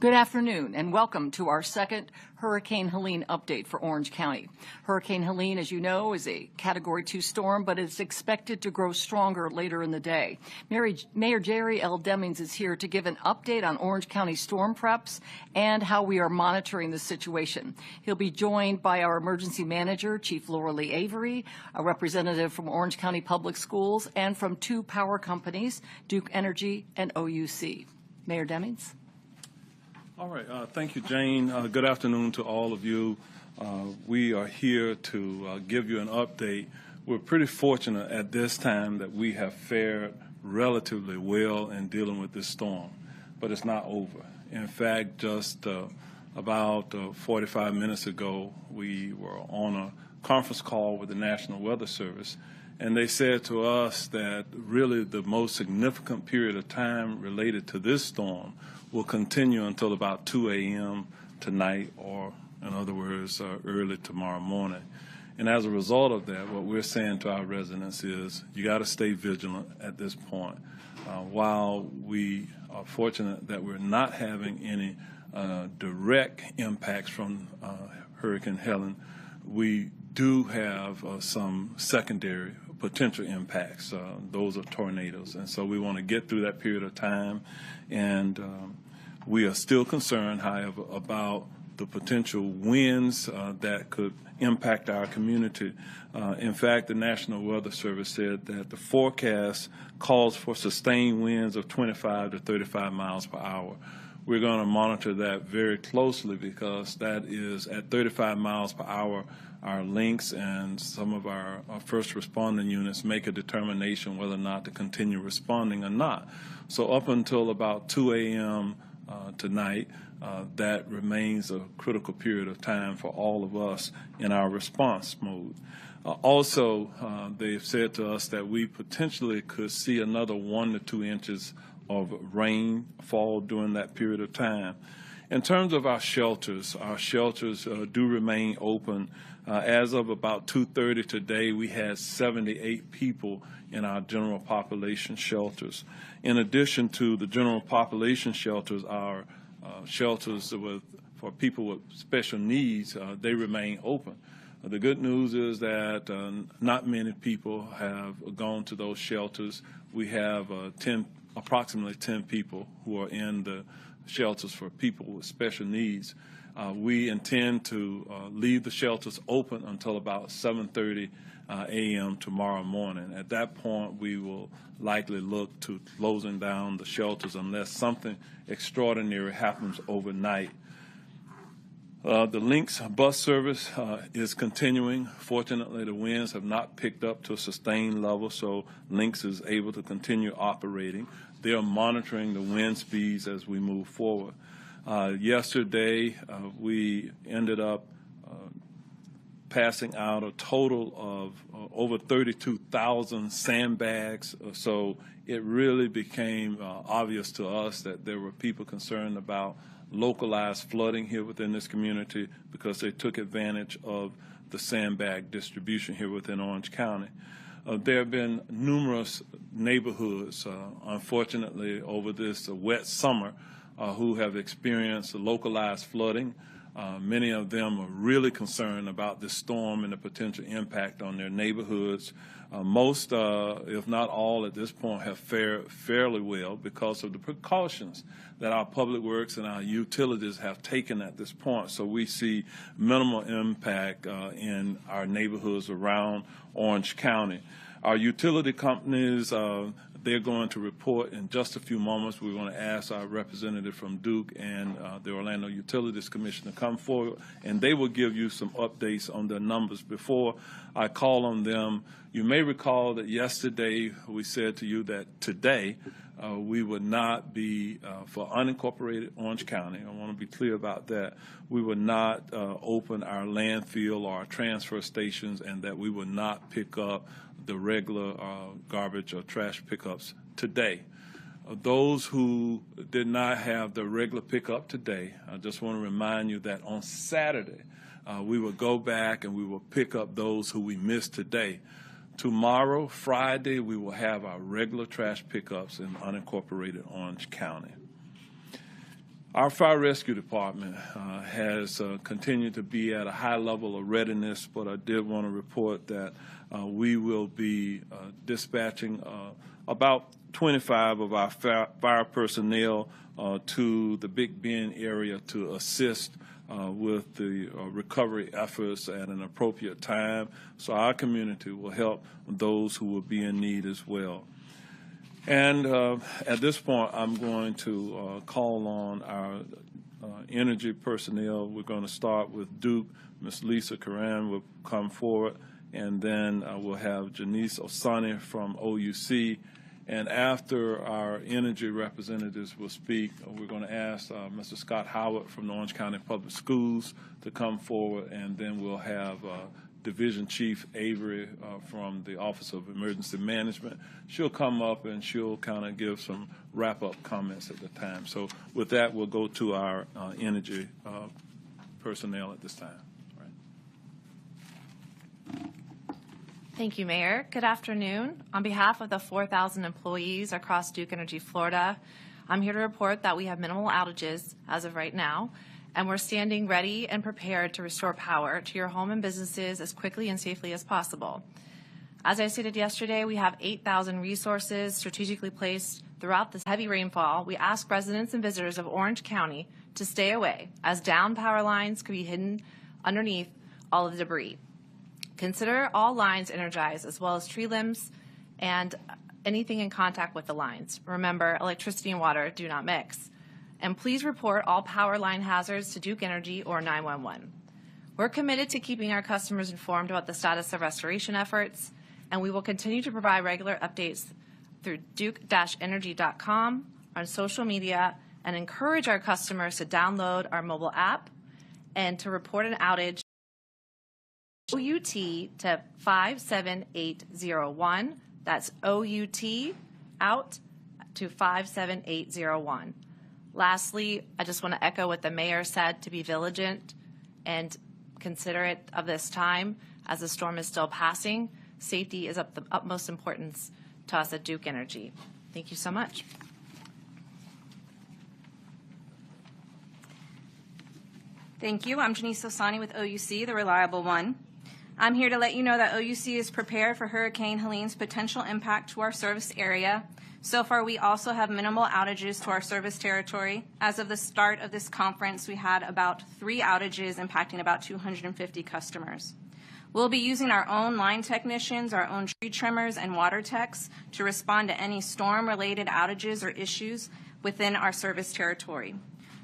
Good afternoon and welcome to our second Hurricane Helene update for Orange County. Hurricane Helene, as you know, is a Category 2 storm, but it's expected to grow stronger later in the day. Mayor Jerry L. Demings is here to give an update on Orange County storm preps and how we are monitoring the situation. He'll be joined by our emergency manager, Chief Laura Lee Avery, a representative from Orange County Public Schools, and from two power companies, Duke Energy and OUC. Mayor Demings. All right. Thank you, Jane. Good afternoon to all of you. We are here to give you an update. We're pretty fortunate at this time that we have fared relatively well in dealing with this storm, but it's not over. In fact, just about 45 minutes ago, we were on a conference call with the National Weather Service, and they said to us that really the most significant period of time related to this storm will continue until about 2 a.m. tonight, or in other words, early tomorrow morning. And as a result of that, what we're saying to our residents is you got to stay vigilant at this point. While we are fortunate that we're not having any direct impacts from Hurricane Helene, we do have some secondary potential impacts. Those are tornadoes. And so we want to get through that period of time. And we are still concerned, however, about the potential winds that could impact our community. In fact, the National Weather Service said that the forecast calls for sustained winds of 25 to 35 miles per hour. We're going to monitor that very closely because that is at 35 miles per hour. Our links and some of our first responding units make a determination whether or not to continue responding or not. So up until about 2 a.m. Tonight, that remains a critical period of time for all of us in our response mode. Also, they've said to us that we potentially could see another 1 to 2 inches of rain fall during that period of time. In terms of our shelters do remain open. As of about 2:30 today, we had 78 people in our general population shelters. In addition to the general population shelters, our shelters for people with special needs, they remain open. The good news is that not many people have gone to those shelters. We have approximately 10 people who are in the shelters for people with special needs. We intend to leave the shelters open until about 7:30 a.m. tomorrow morning. At that point, we will likely look to closing down the shelters unless something extraordinary happens overnight. The Lynx bus service is continuing. Fortunately, the winds have not picked up to a sustained level, so Lynx is able to continue operating. They are monitoring the wind speeds as we move forward. Yesterday, we ended up passing out a total of over 32,000 sandbags. So it really became obvious to us that there were people concerned about localized flooding here within this community because they took advantage of the sandbag distribution here within Orange County. There have been numerous neighborhoods, unfortunately, over this wet summer who have experienced localized flooding. Many of them are really concerned about this storm and the potential impact on their neighborhoods. Most, if not all, at this point have fared fairly well because of the precautions that our public works and our utilities have taken at this point. So we see minimal impact in our neighborhoods around Orange County. Our utility companies, they're going to report in just a few moments. We want to ask our representative from Duke and the Orlando Utilities Commission to come forward, and they will give you some updates on their numbers. Before I call on them, you may recall that yesterday we said to you that today we would not be, for unincorporated Orange County, I want to be clear about that, we would not open our landfill or our transfer stations, and that we would not pick up the regular garbage or trash pickups today. Those who did not have the regular pickup today, I just want to remind you that on Saturday we will go back and we will pick up those who we missed today. Tomorrow, Friday, we will have our regular trash pickups in unincorporated Orange County. Our fire rescue department has continued to be at a high level of readiness, but I did want to report that we will be dispatching about 25 of our fire personnel to the Big Bend area to assist with the recovery efforts at an appropriate time, so our community will help those who will be in need as well. And at this point, I'm going to call on our energy personnel. We're going to start with Duke. Ms. Lisa Karan will come forward, and then we'll have Janice Osani from OUC. And after our energy representatives will speak, we're going to ask Mr. Scott Howard from the Orange County Public Schools to come forward, and then we'll have Division Chief Avery from the Office of Emergency Management. She'll come up and she'll kind of give some wrap-up comments at the time. So with that, we'll go to our energy personnel at this time. Thank you, Mayor. Good afternoon. On behalf of the 4,000 employees across Duke Energy Florida, I'm here to report that we have minimal outages as of right now, and we're standing ready and prepared to restore power to your home and businesses as quickly and safely as possible. As I stated yesterday, we have 8,000 resources strategically placed throughout this heavy rainfall. We ask residents and visitors of Orange County to stay away, as downed power lines could be hidden underneath all of the debris. Consider all lines energized, as well as tree limbs and anything in contact with the lines. Remember, electricity and water do not mix. And please report all power line hazards to Duke Energy or 911. We're committed to keeping our customers informed about the status of restoration efforts, and we will continue to provide regular updates through duke-energy.com, on social media, and encourage our customers to download our mobile app and to report an outage OUT to 57801. That's OUT out to 57801. Lastly, I just want to echo what the mayor said, to be vigilant and considerate of this time as the storm is still passing. Safety is of the utmost importance to us at Duke Energy. Thank you so much. Thank you. I'm Janice Osani with OUC, the reliable one. I'm here to let you know that OUC is prepared for Hurricane Helene's potential impact to our service area. So far, we also have minimal outages to our service territory. As of the start of this conference, we had about 3 outages impacting about 250 customers. We'll be using our own line technicians, our own tree trimmers, and water techs to respond to any storm-related outages or issues within our service territory.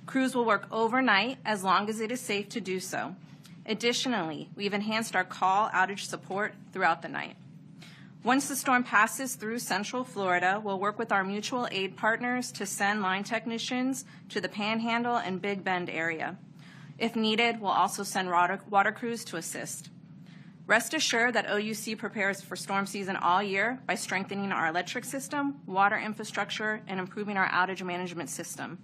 Crews will work overnight as long as it is safe to do so. Additionally, we've enhanced our call outage support throughout the night. Once the storm passes through Central Florida, we'll work with our mutual aid partners to send line technicians to the Panhandle and Big Bend area. If needed, we'll also send water crews to assist. Rest assured that OUC prepares for storm season all year by strengthening our electric system, water infrastructure, and improving our outage management system.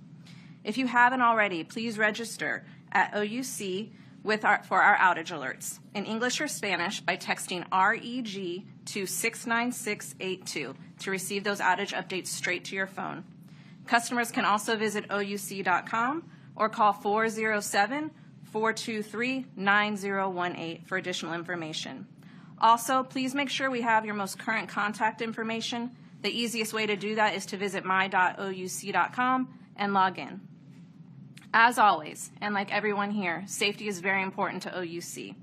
If you haven't already, please register at OUC for our outage alerts in English or Spanish by texting REG to 69682 to receive those outage updates straight to your phone. Customers can also visit OUC.com or call 407-423-9018 for additional information. Also, please make sure we have your most current contact information. The easiest way to do that is to visit my.ouc.com and log in. As always, and like everyone here, safety is very important to OUC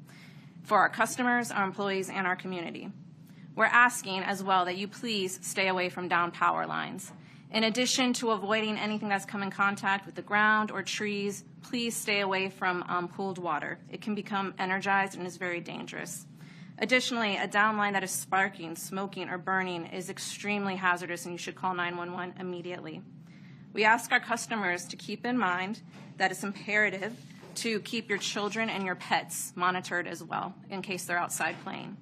for our customers, our employees, and our community. We're asking as well that you please stay away from downed power lines. In addition to avoiding anything that's come in contact with the ground or trees, please stay away from pooled water. It can become energized and is very dangerous. Additionally, a down line that is sparking, smoking, or burning is extremely hazardous, and you should call 911 immediately. We ask our customers to keep in mind that it's imperative to keep your children and your pets monitored as well in case they're outside playing.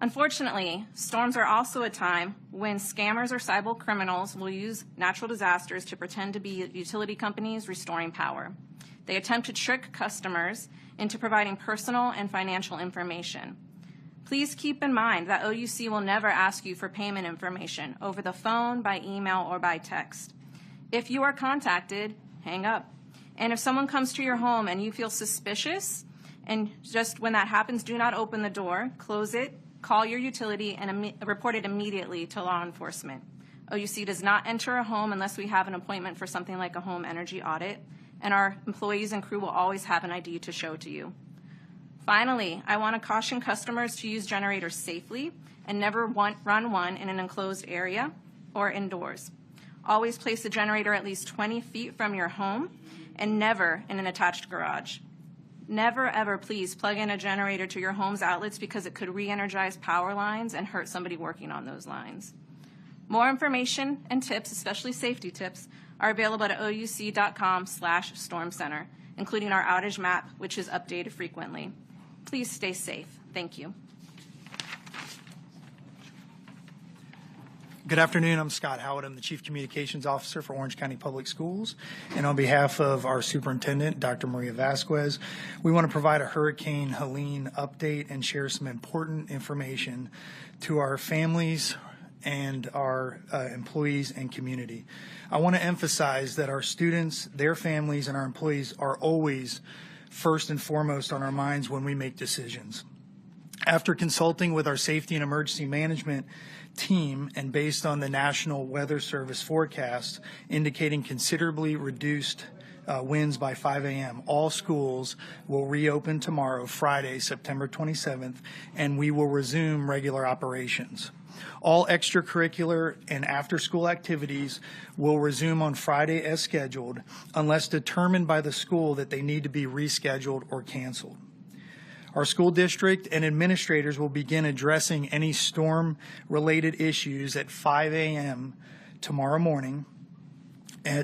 Unfortunately, storms are also a time when scammers or cyber criminals will use natural disasters to pretend to be utility companies restoring power. They attempt to trick customers into providing personal and financial information. Please keep in mind that OUC will never ask you for payment information over the phone, by email, or by text. If you are contacted, hang up. And if someone comes to your home and you feel suspicious, and just when that happens, do not open the door, close it, call your utility, and report it immediately to law enforcement. OUC does not enter a home unless we have an appointment for something like a home energy audit, and our employees and crew will always have an ID to show to you. Finally, I want to caution customers to use generators safely and never run one in an enclosed area or indoors. Always place the generator at least 20 feet from your home and never in an attached garage. Never, ever, please plug in a generator to your home's outlets because it could re-energize power lines and hurt somebody working on those lines. More information and tips, especially safety tips, are available at ouc.com/storm center, including our outage map, which is updated frequently. Please stay safe. Thank you. Good afternoon. I'm Scott Howard. I'm the Chief Communications Officer for Orange County Public Schools. And on behalf of our Superintendent, Dr. Maria Vasquez, we want to provide a Hurricane Helene update and share some important information to our families and our employees and community. I want to emphasize that our students, their families, and our employees are always first and foremost on our minds when we make decisions. After consulting with our safety and emergency management team and based on the National Weather Service forecast indicating considerably reduced winds by 5 a.m., all schools will reopen tomorrow, Friday, September 27th, and we will resume regular operations. All extracurricular and after-school activities will resume on Friday as scheduled unless determined by the school that they need to be rescheduled or canceled. Our school district and administrators will begin addressing any storm-related issues at 5 a.m. tomorrow morning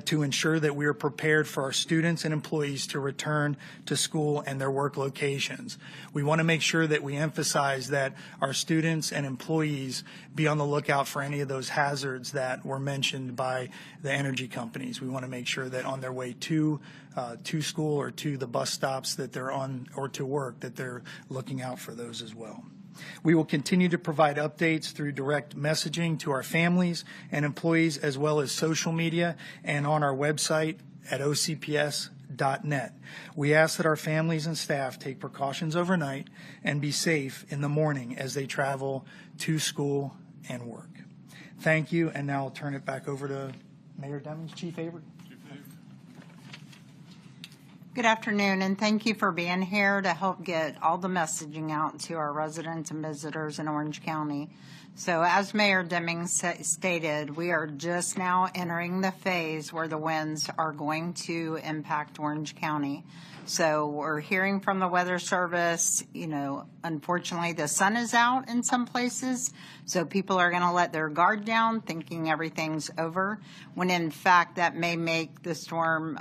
to ensure that we are prepared for our students and employees to return to school and their work locations. We want to make sure that we emphasize that our students and employees be on the lookout for any of those hazards that were mentioned by the energy companies. We want to make sure that on their way to school or to the bus stops that they're on or to work, that they're looking out for those as well. We will continue to provide updates through direct messaging to our families and employees as well as social media and on our website at ocps.net. We ask that our families and staff take precautions overnight and be safe in the morning as they travel to school and work. Thank you, and now I'll turn it back over to Mayor Demings. Chief Avery. Good afternoon, and thank you for being here to help get all the messaging out to our residents and visitors in Orange County. So as Mayor Deming stated, we are just now entering the phase where the winds are going to impact Orange County. So we're hearing from the Weather Service, unfortunately the sun is out in some places, so people are going to let their guard down thinking everything's over, when in fact that may make the storm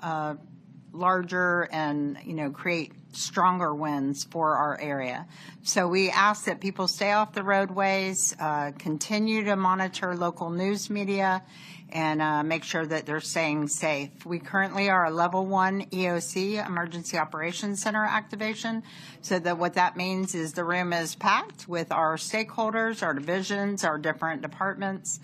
larger and create stronger winds for our area. So we ask that people stay off the roadways, continue to monitor local news media, and make sure that they're staying safe. We currently are a level 1 EOC, Emergency Operations Center activation. So that what that means is the room is packed with our stakeholders, our divisions, our different departments,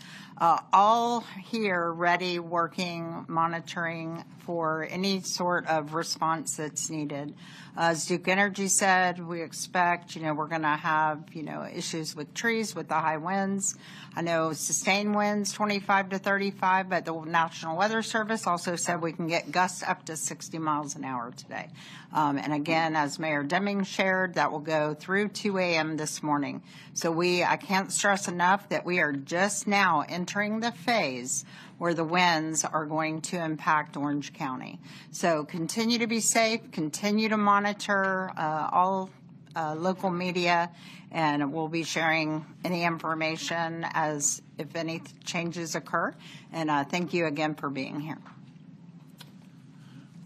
all here ready, working, monitoring for any sort of response that's needed. As Duke Energy said, we expect, we're going to have, issues with trees with the high winds. I know sustained winds 25 to 35, but the National Weather Service also said we can get gusts up to 60 miles an hour today. And again, as Mayor Deming shared, that will go through 2 a.m. this morning. So I can't stress enough that we are just now entering the phase where the winds are going to impact Orange County. So continue to be safe, continue to monitor all local media, and we'll be sharing any information as if any changes occur. And thank you again for being here.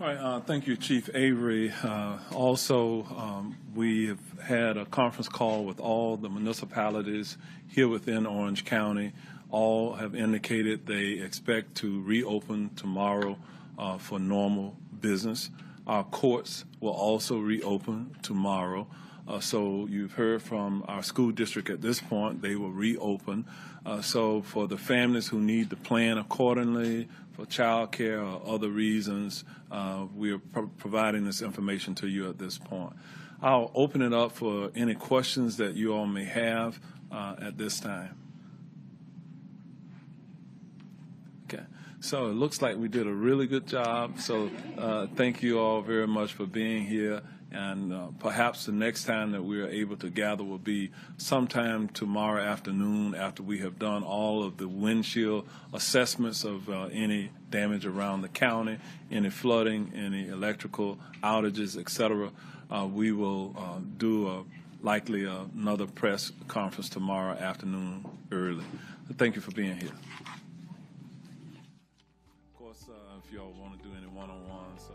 All right, thank you, Chief Avery. We have had a conference call with all the municipalities here within Orange County. All have indicated they expect to reopen tomorrow for normal business. Our courts will also reopen tomorrow. So you've heard from our school district at this point, they will reopen. So for the families who need to plan accordingly, for child care or other reasons, we are providing this information to you at this point. I'll open it up for any questions that you all may have at this time. Okay, so it looks like we did a really good job. So thank you all very much for being here. And perhaps the next time that we are able to gather will be sometime tomorrow afternoon after we have done all of the windshield assessments of any damage around the county, any flooding, any electrical outages, etc. We will do likely another press conference tomorrow afternoon early. Thank you for being here. Of course, if you all want to do any one-on-ones,